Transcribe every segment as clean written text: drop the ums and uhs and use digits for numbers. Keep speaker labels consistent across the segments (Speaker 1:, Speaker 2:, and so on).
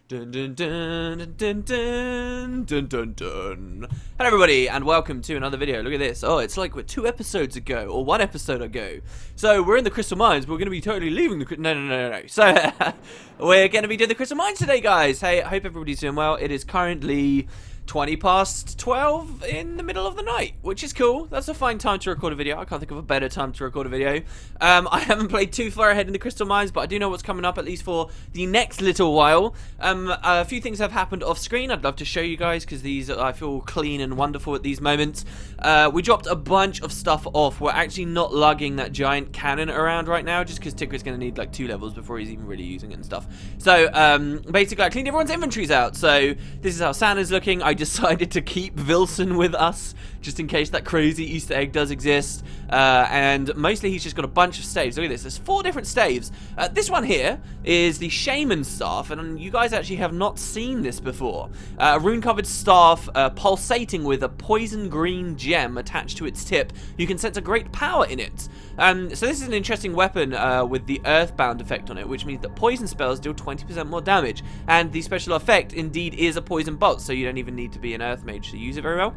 Speaker 1: Dun dun dun dun dun dun dun dun. Hello everybody and welcome to another video. Look at this. Oh, it's like we're 2 episodes ago or 1 episode ago. So we're in the Crystal Mines, but we're going to be totally leaving the no. So we're going to be doing the Crystal Mines today, guys. Hey, I hope everybody's doing well. It is currently 20 past 12 in the middle of the night, which is cool. That's a fine time to record a video. I can't think of a better time to record a video. I haven't played too far ahead in the Crystal Mines, but I do know what's coming up, at least for the next little while. A few things have happened off screen. I'd love to show you guys, because these, I feel clean and wonderful at these moments. We dropped a bunch of stuff off. We're actually not lugging that giant cannon around right now, just because Ticker's going to need like 2 levels before he's even really using it and stuff. So, basically, I cleaned everyone's inventories out. So, this is how Santa's looking. I decided to keep Wilson with us, just in case that crazy Easter egg does exist. And mostly he's just got a bunch of staves. Look at this. There's 4 different staves. This one here is the Shaman staff, and you guys actually have not seen this before. A rune-covered staff pulsating with a poison green gem attached to its tip. You can sense a great power in it. So this is an interesting weapon with the Earthbound effect on it, which means that poison spells deal 20% more damage. And the special effect indeed is a poison bolt, so you don't even need to be an Earth Mage to use it very well.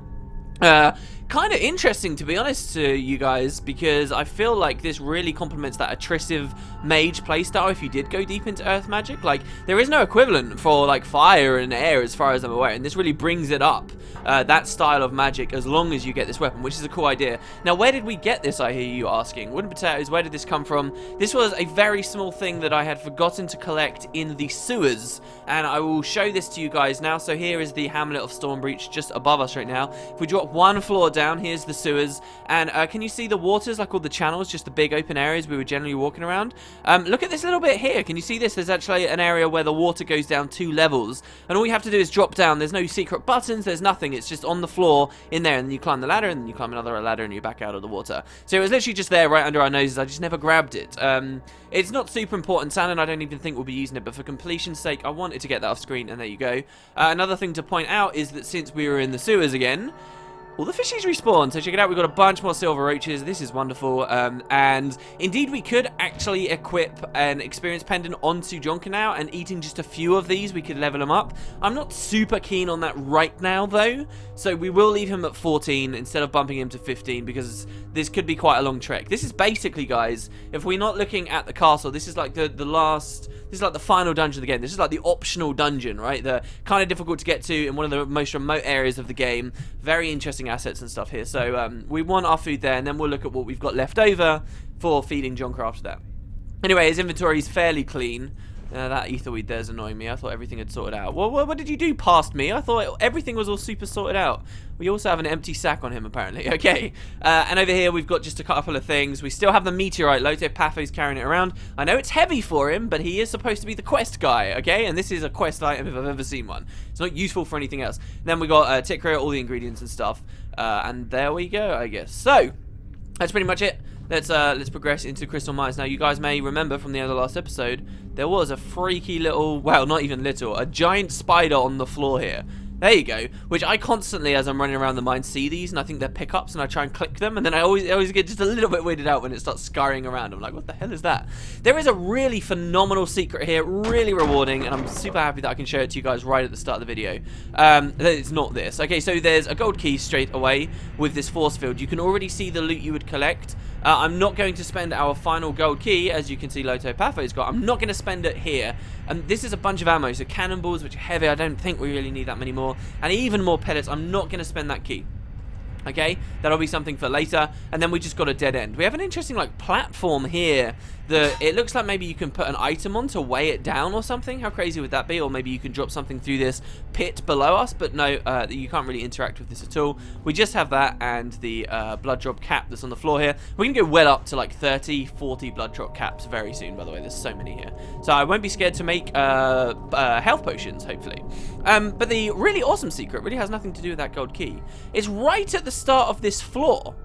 Speaker 1: Kind of interesting, to be honest to you guys, because I feel like this really complements that attritive mage playstyle if you did go deep into earth magic. Like, there is no equivalent for, like, fire and air as far as I'm aware, and this really brings it up, that style of magic, as long as you get this weapon, which is a cool idea. Now, where did we get this, I hear you asking? Wooden potatoes, where did this come from? This was a very small thing that I had forgotten to collect in the sewers, and I will show this to you guys now. So here is the hamlet of Stormbreach just above us right now. If we drop 1 floor down, here's the sewers, and can you see the waters, like all the channels, just the big open areas we were generally walking around? Look at this little bit here. Can you see this? There's actually an area where the water goes down 2 levels, and all you have to do is drop down. There's no secret buttons, there's nothing. It's just on the floor in there, and then you climb the ladder, and then you climb another ladder, and you're back out of the water. So it was literally just there right under our noses. I just never grabbed it. It's not super important. Santa and I don't even think we'll be using it, but for completion's sake, I wanted to get that off screen, and there you go. Another thing to point out is that since we were in the sewers again, all the fishies respawn, so check it out. We've got a bunch more silver roaches. This is wonderful. And indeed, we could actually equip an experience pendant onto Jonker now, and eating just a few of these, we could level him up. I'm not super keen on that right now, though, so we will leave him at 14 instead of bumping him to 15, because this could be quite a long trek. This is basically, guys, if we're not looking at the castle, this is like the last... This is like the final dungeon of the game. This is like the optional dungeon, right? The kind of difficult to get to in one of the most remote areas of the game. Very interesting assets and stuff here. So we want our food there, and then we'll look at what we've got left over for feeding Jonker after that. Anyway, his inventory is fairly clean. That etherweed there's annoying me. I thought everything had sorted out. Well, what did you do past me? I thought everything was all super sorted out. We also have an empty sack on him, apparently. Okay. And over here, we've got just a couple of things. We still have the meteorite. Lotopatho's carrying it around. I know it's heavy for him, but he is supposed to be the quest guy, okay? And this is a quest item if I've ever seen one. It's not useful for anything else. Then we got Ticker, all the ingredients and stuff. And there we go, I guess. So, that's pretty much it. Let's progress into Crystal Mines. Now, you guys may remember from the other last episode, there was a freaky little, well, not even little, a giant spider on the floor here. There you go. Which I constantly, as I'm running around the mine, see these, and I think they're pickups, and I try and click them, and then I always get just a little bit weirded out when it starts scurrying around. I'm like, what the hell is that? There is a really phenomenal secret here, really rewarding, and I'm super happy that I can show it to you guys right at the start of the video. It's not this. Okay, so there's a gold key straight away with this force field. You can already see the loot you would collect. I'm not going to spend our final gold key, as you can see Lotopatho's got. I'm not going to spend it here. And this is a bunch of ammo, so cannonballs, which are heavy. I don't think we really need that many more. And even more pellets. I'm not going to spend that key. Okay, that'll be something for later. And then we just got a dead end. We have an interesting, like, platform here that it looks like maybe you can put an item on to weigh it down or something. How crazy would that be? Or maybe you can drop something through this pit below us, but no, you can't really interact with this at all. We just have that and the blood drop cap that's on the floor here. We're going to go well up to like 30, 40 blood drop caps very soon, by the way. There's so many here. So I won't be scared to make health potions, hopefully. But the really awesome secret really has nothing to do with that gold key. It's right at the start of this floor.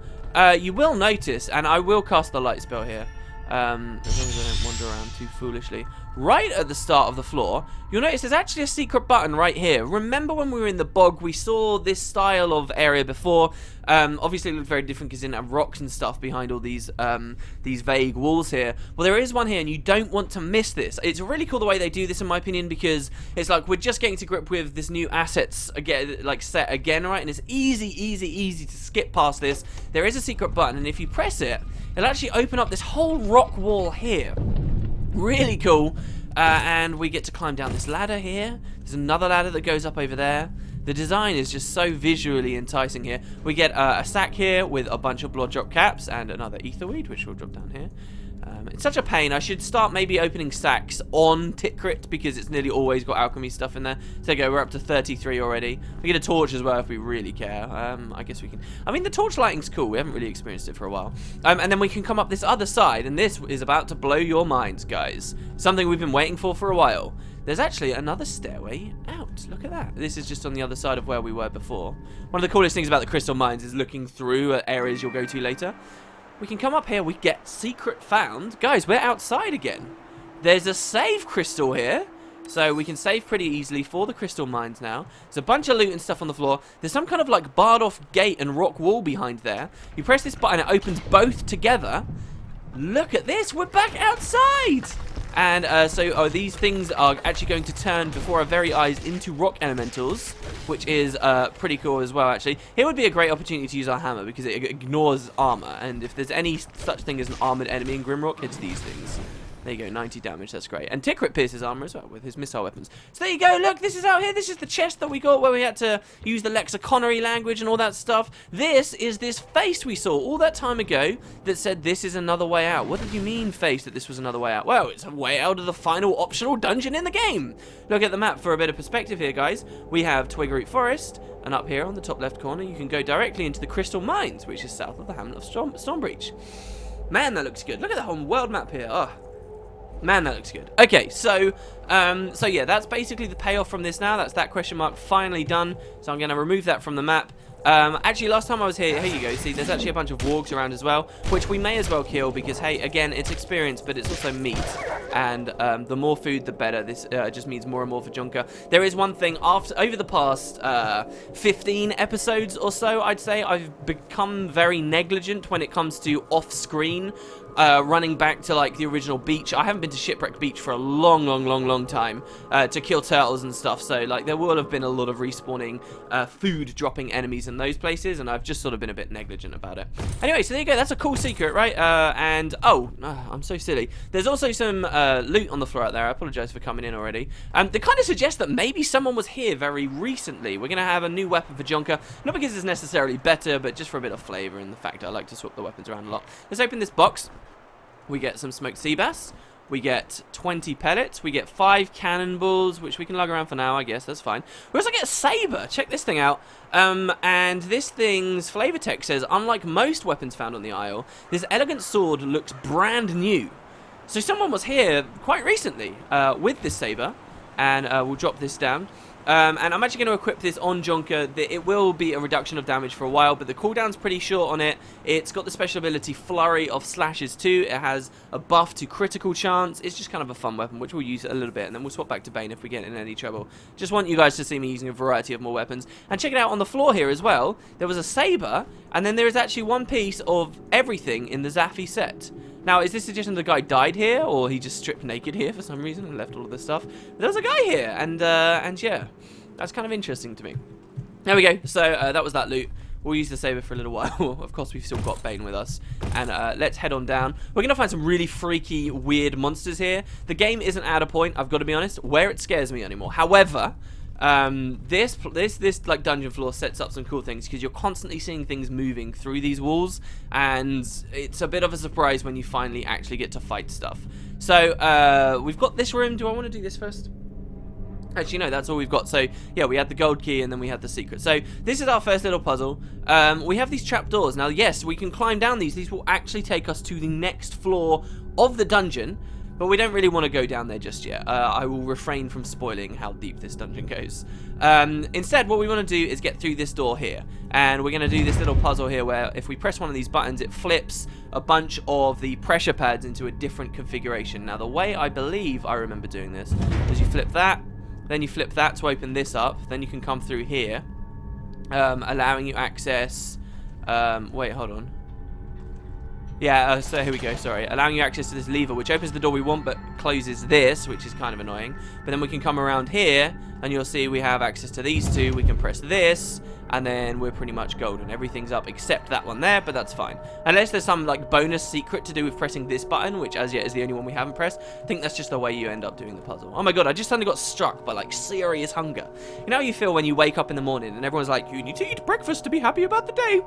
Speaker 1: You will notice, and I will cast the light spell here, as long as I don't wander around too foolishly. Right at the start of the floor, you'll notice there's actually a secret button right here. Remember when we were in the bog, we saw this style of area before. Obviously it looked very different because it didn't have rocks and stuff behind all these vague walls here. Well, there is one here, and you don't want to miss this. It's really cool the way they do this, in my opinion, because it's like we're just getting to grip with this new assets again, like set again, right? And it's easy to skip past this. There is a secret button, and if you press it, it'll actually open up this whole rock wall here. Really cool. And we get to climb down this ladder here. There's another ladder that goes up over there. The design is just so visually enticing here. We get a sack here with a bunch of blood drop caps and another ether weed, which will drop down here. It's such a pain. I should start maybe opening sacks on Tikrit because it's nearly always got alchemy stuff in there. So there you go, we're up to 33 already. We get a torch as well if we really care. I guess we can. I mean, the torch lighting's cool. We haven't really experienced it for a while. And then we can come up this other side, and this is about to blow your minds, guys. Something we've been waiting for a while. There's actually another stairway out. Look at that. This is just on the other side of where we were before. One of the coolest things about the crystal mines is looking through at areas you'll go to later. We can come up here, we get secret found. Guys, we're outside again. There's a save crystal here. So we can save pretty easily for the crystal mines now. There's a bunch of loot and stuff on the floor. There's some kind of like barred off gate and rock wall behind there. You press this button, it opens both together. Look at this, we're back outside. And so these things are actually going to turn before our very eyes into rock elementals, which is pretty cool as well, actually. Here would be a great opportunity to use our hammer because it ignores armor. And if there's any such thing as an armored enemy in Grimrock, it's these things. There you go, 90 damage, that's great. And Tikrit pierces armor as well with his missile weapons. So there you go, look, this is out here. This is the chest that we got where we had to use the lexiconary language and all that stuff. This is this face we saw all that time ago that said this is another way out. What did you mean, face, that this was another way out? Well, it's a way out of the final optional dungeon in the game. Look at the map for a bit of perspective here, guys. We have Twigroot Forest, and up here on the top left corner, you can go directly into the Crystal Mines, which is south of the hamlet of Stormbreach. Man, that looks good. Look at the whole world map here. Oh. Man, that looks good. Okay, so yeah, that's basically the payoff from this now. That's that question mark finally done. So I'm going to remove that from the map. Actually, last time I was here you go. See, there's actually a bunch of wargs around as well, which we may as well kill because, hey, again, it's experience, but it's also meat. And the more food, the better. This just means more and more for Junker. There is one thing, over the past 15 episodes or so, I'd say, I've become very negligent when it comes to off-screen running back to like the original beach. I haven't been to Shipwreck Beach for a long time to kill turtles and stuff, so like there will have been a lot of respawning food dropping enemies in those places, and I've just sort of been a bit negligent about it. Anyway, so there you go, that's a cool secret, right? And I'm so silly, there's also some loot on the floor out there. I apologize for coming in already. They kind of suggest that maybe someone was here very recently. We're gonna have a new weapon for Junker, not because it's necessarily better, but just for a bit of flavor and the fact I like to swap the weapons around a lot. Let's open this box. We get some smoked sea bass, we get 20 pellets, we get 5 cannonballs, which we can lug around for now, I guess, that's fine. We also get a saber, check this thing out, and this thing's flavor text says, unlike most weapons found on the Isle, this elegant sword looks brand new. So someone was here quite recently with this saber, and we'll drop this down. And I'm actually going to equip this on Junker. It will be a reduction of damage for a while, but the cooldown's pretty short on it. It's got the special ability Flurry of Slashes too. It has a buff to critical chance. It's just kind of a fun weapon, which we'll use a little bit, and then we'll swap back to Bane if we get in any trouble. Just want you guys to see me using a variety of more weapons. And check it out on the floor here as well. There was a saber, and then there is actually one piece of everything in the Zaffi set. Now, is this suggesting the guy died here, or he just stripped naked here for some reason and left all of this stuff? But there was a guy here, and yeah, that's kind of interesting to me. There we go. So that was that loot. We'll use the saber for a little while. Of course, we've still got Bane with us. And let's head on down. We're going to find some really freaky, weird monsters here. The game isn't at a point, I've got to be honest, where it scares me anymore. However, this like dungeon floor sets up some cool things because you're constantly seeing things moving through these walls, and it's a bit of a surprise when you finally actually get to fight stuff. So we've got this room. Do I want to do this first? Actually, no, that's all we've got. So, yeah, we had the gold key and then we had the secret. So, this is our first little puzzle. We have these trapdoors. Now, yes, we can climb down these. These will actually take us to the next floor of the dungeon. but we don't really want to go down there just yet. I will refrain from spoiling how deep this dungeon goes. Instead, what we want to do is get through this door here, and we're going to do this little puzzle here where if we press one of these buttons, it flips a bunch of the pressure pads into a different configuration. Now, the way I believe I remember doing this is you flip that, then you flip that to open this up, then you can come through here, allowing you access... wait, hold on. Yeah, so here we go, sorry. Allowing you access to this lever, which opens the door we want, but closes this, which is kind of annoying. But then we can come around here, and you'll see we have access to these two. We can press this, and then we're pretty much golden. Everything's up except that one there, but that's fine. Unless there's some, like, bonus secret to do with pressing this button, which, as yet, is the only one we haven't pressed. I think that's just the way you end up doing the puzzle. Oh my god, I just suddenly got struck by, like, serious hunger. You know how you feel when you wake up in the morning, and everyone's like, you need to eat breakfast to be happy about the day?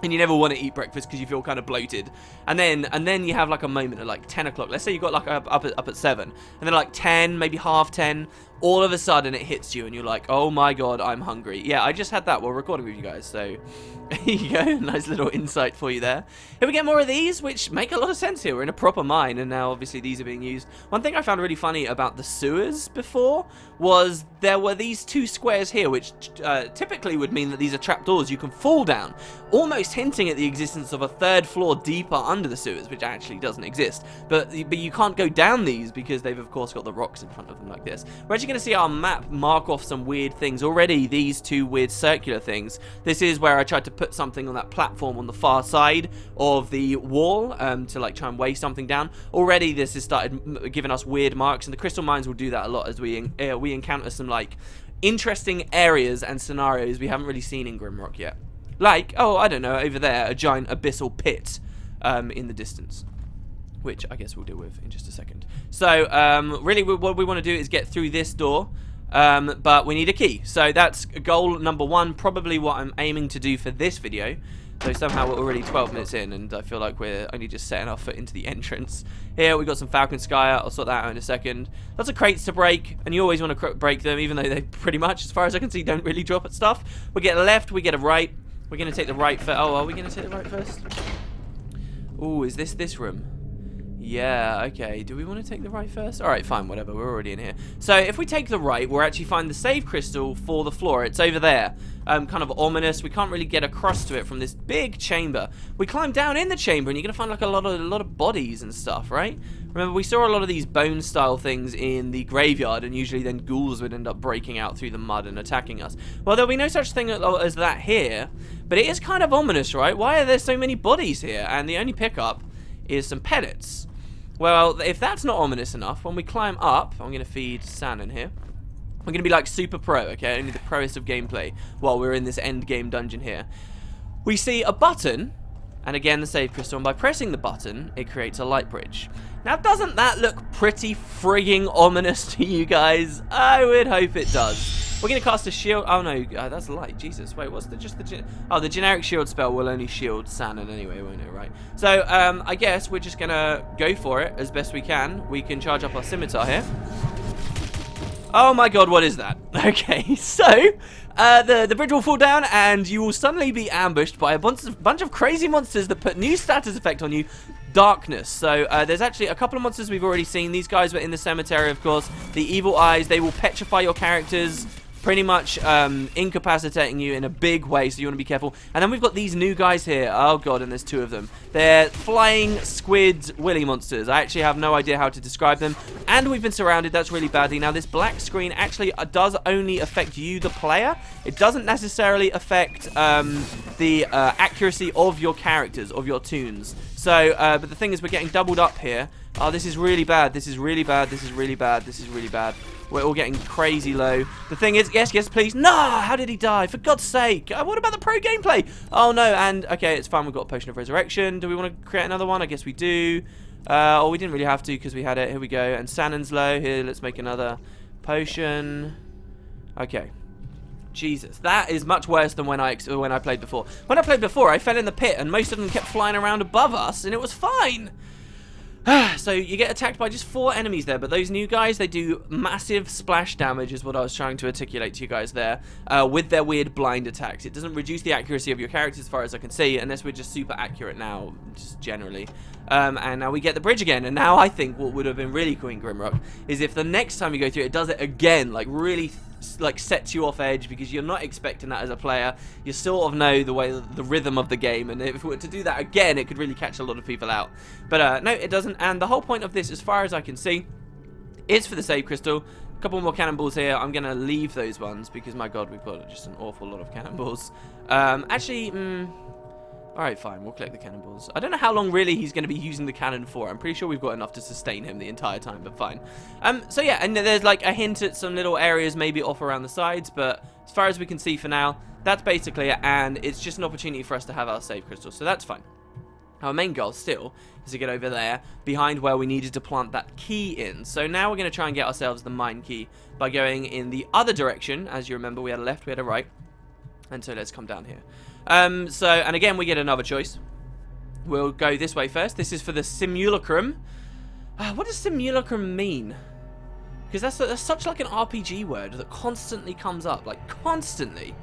Speaker 1: And you never want to eat breakfast because you feel kind of bloated, and then you have like a moment at like 10 o'clock. Let's say you got like up at 7, and then like 10, maybe half 10, all of a sudden it hits you, and you're like, oh my god, I'm hungry. Yeah, I just had that while recording with you guys, so here you go, nice little insight for you there. Here we get more of these, which make a lot of sense here. We're in a proper mine, and now obviously these are being used. One thing I found really funny about the sewers before was there were these two squares here, which typically would mean that these are trapdoors you can fall down, almost hinting at the existence of a third floor deeper under the sewers, which actually doesn't exist. But you can't go down these because they've of course got the rocks in front of them like this. We're actually going to see our map mark off some weird things already. These two weird circular things. This is where I tried to put something on that platform on the far side of the wall to like try and weigh something down. Already this has started giving us weird marks, and the crystal mines will do that a lot as we encounter some like interesting areas and scenarios we haven't really seen in Grimrock yet. Like, oh, I don't know, over there, a giant abyssal pit in the distance, which I guess we'll deal with in just a second. So, really what we want to do is get through this door, but we need a key. So that's goal number 1, probably what I'm aiming to do for this video. So somehow we're already 12 minutes in, and I feel like we're only just setting our foot into the entrance. Here we've got some Falcon Skyer. I'll sort that out in a second. Lots of crates to break, and you always want to break them, even though they pretty much, as far as I can see, don't really drop at stuff. We get a left, we get a right. We're going to take the right first. Oh, are we going to take the right first? Oh, is this room? Yeah, okay. Do we want to take the right first? Alright, fine, whatever. We're already in here. So, if we take the right, we'll actually find the save crystal for the floor. It's over there. Kind of ominous. We can't really get across to it from this big chamber. We climb down in the chamber, and you're going to find like a lot of bodies and stuff, right? Remember, we saw a lot of these bone-style things in the graveyard, and usually then ghouls would end up breaking out through the mud and attacking us. Well, there'll be no such thing as that here, but it is kind of ominous, right? Why are there so many bodies here? And the only pickup is some pellets. Well, if that's not ominous enough, when we climb up, I'm going to feed Shannon here. We're going to be like super pro, okay? Only the proest of gameplay while we're in this end game dungeon here. We see a button, and again the save crystal, and by pressing the button, it creates a light bridge. Now, doesn't that look pretty frigging ominous to you guys? I would hope it does. We're going to cast a shield. Oh, no, that's light. Jesus. Wait, what's the generic shield spell will only shield Shannon anyway, won't it, right? So, I guess we're just going to go for it as best we can. We can charge up our scimitar here. Oh my god, what is that? Okay, so the bridge will fall down, and you will suddenly be ambushed by a bunch of crazy monsters that put new status effect on you. Darkness. So there's actually a couple of monsters we've already seen. These guys were in the cemetery, of course. The evil eyes, they will petrify your characters, pretty much incapacitating you in a big way, so you want to be careful. And then we've got these new guys here. Oh god, and there's 2 of them. They're flying squid willy monsters. I actually have no idea how to describe them. And we've been surrounded. That's really badly. Now, this black screen actually does only affect you, the player. It doesn't necessarily affect the accuracy of your characters, of your tunes. So, but the thing is, we're getting doubled up here. Oh, this is really bad. This is really bad. This is really bad. This is really bad. We're all getting crazy low. The thing is, yes, please. No, how did he die? For God's sake. What about the pro gameplay? Oh, no, and, okay, it's fine. We've got a potion of resurrection. Do we want to create another one? I guess we do. Oh, we didn't really have to because we had it. Here we go. And Shannon's low. Here, let's make another potion. Okay. Jesus, that is much worse than when I played before. When I played before, I fell in the pit, and most of them kept flying around above us, and it was fine. So you get attacked by just 4 enemies there, but those new guys, they do massive splash damage is what I was trying to articulate to you guys there, with their weird blind attacks. It doesn't reduce the accuracy of your characters as far as I can see, unless we're just super accurate now, just generally. And now we get the bridge again, and now I think what would have been really cool in Grimrock is if the next time you go through it does it again, like really like sets you off edge, because you're not expecting that as a player. You sort of know the rhythm of the game, and if it were to do that again, it could really catch a lot of people out. But no, it doesn't. And the whole point of this, as far as I can see, is for the save crystal. A couple more cannonballs here. I'm gonna leave those ones because my god, we've got just an awful lot of cannonballs. Alright, fine, we'll collect the cannonballs. I don't know how long really he's going to be using the cannon for. I'm pretty sure we've got enough to sustain him the entire time, but fine. So yeah, and there's like a hint at some little areas maybe off around the sides, but as far as we can see for now, that's basically it, and it's just an opportunity for us to have our save crystal, so that's fine. Our main goal still is to get over there behind where we needed to plant that key in. So now we're going to try and get ourselves the mine key by going in the other direction. As you remember, we had a left, we had a right, and so let's come down here. And again, we get another choice. We'll go this way first. This is for the simulacrum. What does simulacrum mean? Because that's such like an RPG word that constantly comes up, like constantly.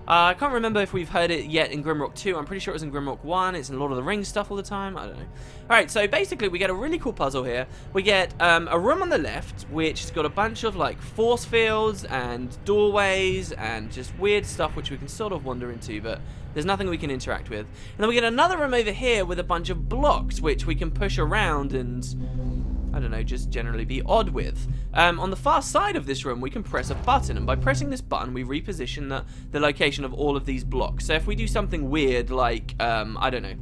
Speaker 1: I can't remember if we've heard it yet in Grimrock 2. I'm pretty sure it was in Grimrock 1. It's in Lord of the Rings stuff all the time. I don't know. Alright, so basically we get a really cool puzzle here. We get a room on the left, which has got a bunch of like force fields and doorways and just weird stuff which we can sort of wander into, but there's nothing we can interact with. And then we get another room over here with a bunch of blocks which we can push around and, I don't know, just generally be odd with. On the far side of this room, we can press a button, and by pressing this button, we reposition the location of all of these blocks. So if we do something weird, like, I don't know,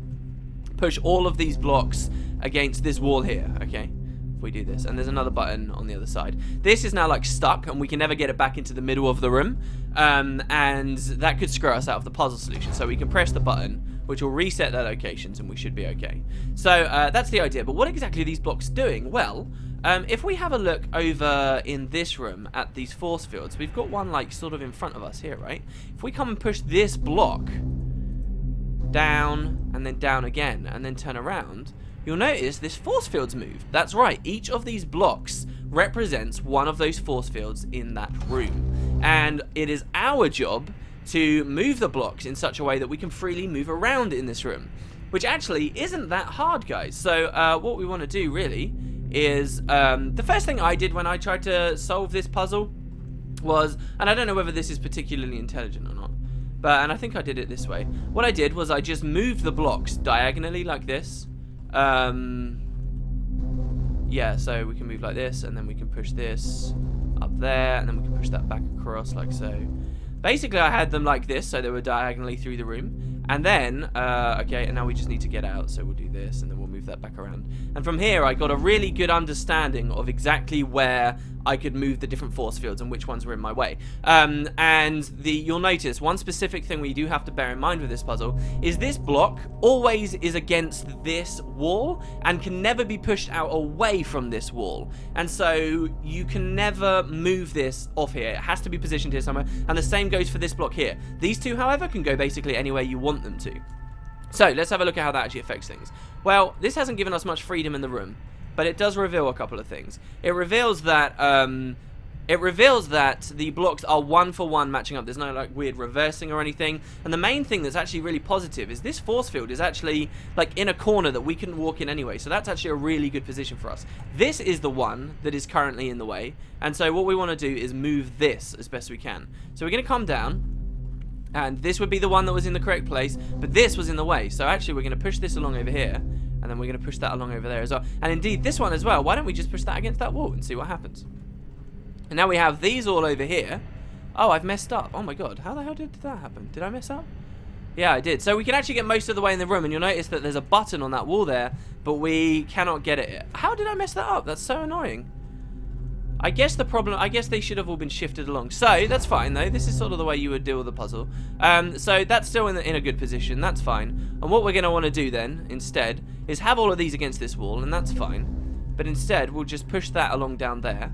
Speaker 1: push all of these blocks against this wall here, okay? If we do this, and there's another button on the other side. This is now, like, stuck, and we can never get it back into the middle of the room, and that could screw us out of the puzzle solution. So we can press the button, which will reset their locations, and we should be okay. So that's the idea. But what exactly are these blocks doing? Well, if we have a look over in this room at these force fields, we've got one like sort of in front of us here, right? If we come and push this block down and then down again and then turn around, you'll notice this force field's moved. That's right, each of these blocks represents one of those force fields in that room. And it is our job to move the blocks in such a way that we can freely move around in this room, which actually isn't that hard, guys. So what we want to do really is, the first thing I did when I tried to solve this puzzle was, and I don't know whether this is particularly intelligent or not, and I think I did it this way. What I did was I just moved the blocks diagonally like this. Yeah, so we can move like this, and then we can push this up there, and then we can push that back across like so. Basically, I had them like this, so they were diagonally through the room. And then, okay, and now we just need to get out, so we'll do this, and then we'll move that back around. And from here, I got a really good understanding of exactly where I could move the different force fields and which ones were in my way. And you'll notice one specific thing we do have to bear in mind with this puzzle is this block always is against this wall and can never be pushed out away from this wall. And so you can never move this off here. It has to be positioned here somewhere. And the same goes for this block here. These two, however, can go basically anywhere you want them to. So let's have a look at how that actually affects things. Well, this hasn't given us much freedom in the room, but it does reveal a couple of things. It reveals that the blocks are one for one matching up. There's no like weird reversing or anything. And the main thing that's actually really positive is this force field is actually like in a corner that we couldn't walk in anyway. So that's actually a really good position for us. This is the one that is currently in the way. And so what we want to do is move this as best we can. So we're going to come down. And this would be the one that was in the correct place, but this was in the way. So actually we're going to push this along over here, and then we're going to push that along over there as well. And indeed, this one as well. Why don't we just push that against that wall and see what happens? And now we have these all over here. Oh, I've messed up. Oh my god, how the hell did that happen? Did I mess up? Yeah, I did. So we can actually get most of the way in the room, and you'll notice that there's a button on that wall there, but we cannot get it. How did I mess that up? That's so annoying. I guess they should have all been shifted along. So, that's fine though. This is sort of the way you would deal with the puzzle. So that's still in a good position. That's fine. And what we're going to want to do then, instead, is have all of these against this wall, and that's fine. But instead, we'll just push that along down there.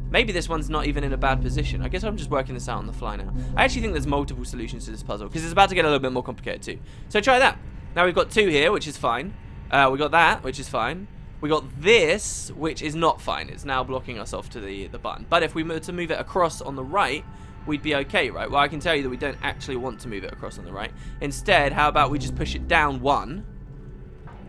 Speaker 1: Maybe this one's not even in a bad position. I guess I'm just working this out on the fly now. I actually think there's multiple solutions to this puzzle, because it's about to get a little bit more complicated too. So try that. Now we've got two here, which is fine. We got that, which is fine. We got this, which is not fine. It's now blocking us off to the button. But if we were to move it across on the right, we'd be okay, right? Well, I can tell you that we don't actually want to move it across on the right. Instead, how about we just push it down 1?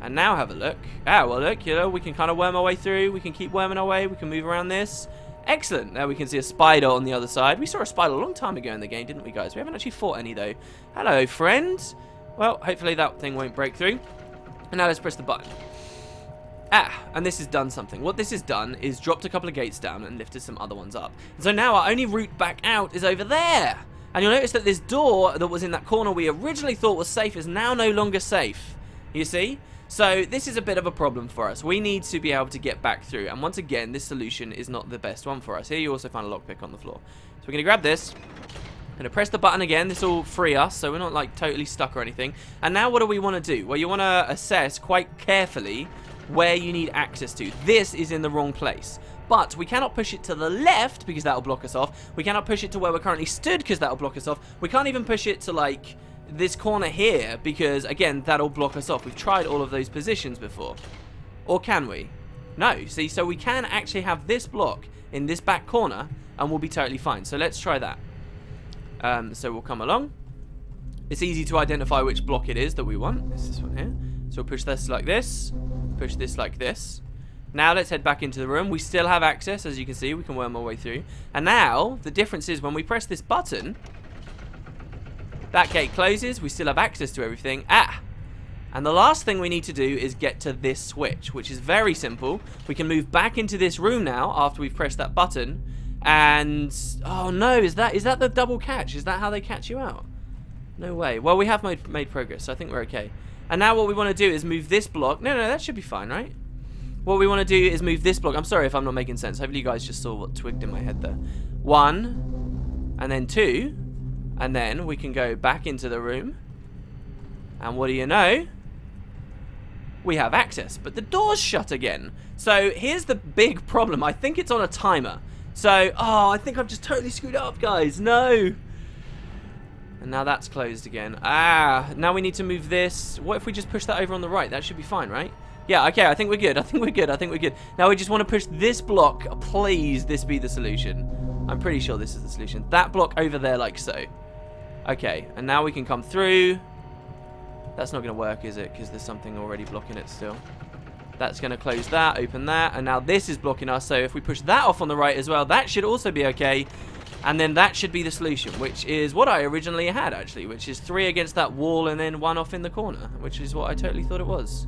Speaker 1: And now have a look. Ah, well, look, you know, we can kind of worm our way through. We can keep worming our way. We can move around this. Excellent. Now we can see a spider on the other side. We saw a spider a long time ago in the game, didn't we, guys? We haven't actually fought any, though. Hello, friends. Well, hopefully that thing won't break through. And now let's press the button. Ah, and this has done something. What this has done is dropped a couple of gates down and lifted some other ones up. And so now our only route back out is over there. And you'll notice that this door that was in that corner we originally thought was safe is now no longer safe. You see? So this is a bit of a problem for us. We need to be able to get back through. And once again, this solution is not the best one for us. Here you also find a lockpick on the floor. So we're going to grab this. Going to press the button again. This will free us, so we're not like totally stuck or anything. And now what do we want to do? Well, you want to assess quite carefully where you need access to. This is in the wrong place. But we cannot push it to the left because that will block us off. We cannot push it to where we're currently stood because that will block us off. We can't even push it to like this corner here because, again, that'll block us off. We've tried all of those positions before. Or can we? No. See, so we can actually have this block in this back corner and we'll be totally fine. So let's try that. So we'll come along. It's easy to identify which block it is that we want. It's this one here. So we'll push this like this. Push this like this. Now let's head back into the room. We still have access, as you can see. We can worm our way through. And now, the difference is when we press this button, that gate closes. We still have access to everything. Ah! And the last thing we need to do is get to this switch, which is very simple. We can move back into this room now after we've pressed that button. And, oh no, is that the double catch? Is that how they catch you out? No way. Well, we have made progress, so I think we're okay. And now what we want to do is move this block. No, that should be fine, right? What we want to do is move this block. I'm sorry if I'm not making sense. Hopefully you guys just saw what twigged in my head there. 1, and then 2, and then we can go back into the room. And what do you know? We have access, but the door's shut again. So here's the big problem. I think it's on a timer. So, oh, I think I've just totally screwed up, guys. No. And now that's closed again. Ah, now we need to move this. What if we just push that over on the right? That should be fine, right? Yeah, okay, I think we're good. I think we're good. Now we just want to push this block. Please, this be the solution. I'm pretty sure this is the solution. That block over there like so. Okay, and now we can come through. That's not going to work, is it? Because there's something already blocking it still. That's going to close that, open that, and now this is blocking us. So if we push that off on the right as well, that should also be okay. And then that should be the solution, which is what I originally had, actually, which is 3 against that wall and then 1 off in the corner, which is what I totally thought it was.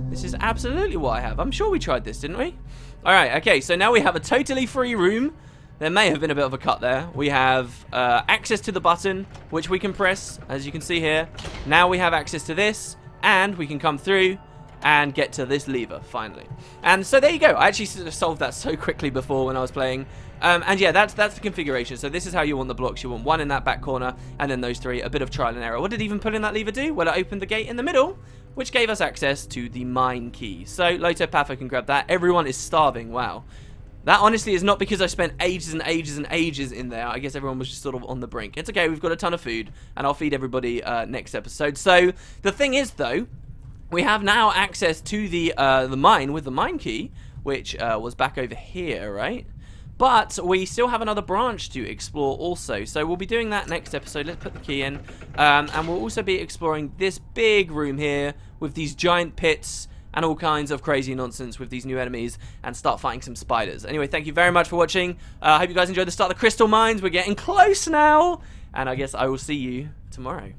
Speaker 1: This is absolutely what I have. I'm sure we tried this, didn't we? All right, okay, so now we have a totally free room. There may have been a bit of a cut there. We have access to the button, which we can press, as you can see here. Now we have access to this, and we can come through and get to this lever, finally. And so there you go. I actually sort of solved that so quickly before when I was playing. And yeah, that's the configuration. So this is how you want the blocks. You want 1 in that back corner, and then those 3, a bit of trial and error. What did even pulling that lever do? Well, it opened the gate in the middle, which gave us access to the mine key. So Loto Patho can grab that. Everyone is starving. Wow. That honestly is not because I spent ages and ages and ages in there. I guess everyone was just sort of on the brink. It's okay. We've got a ton of food, and I'll feed everybody next episode. So the thing is, though, we have now access to the mine with the mine key, which was back over here, right? But we still have another branch to explore also. So we'll be doing that next episode. Let's put the key in. And we'll also be exploring this big room here with these giant pits and all kinds of crazy nonsense with these new enemies and start fighting some spiders. Anyway, thank you very much for watching. I hope you guys enjoyed the start of the crystal mines. We're getting close now. And I guess I will see you tomorrow.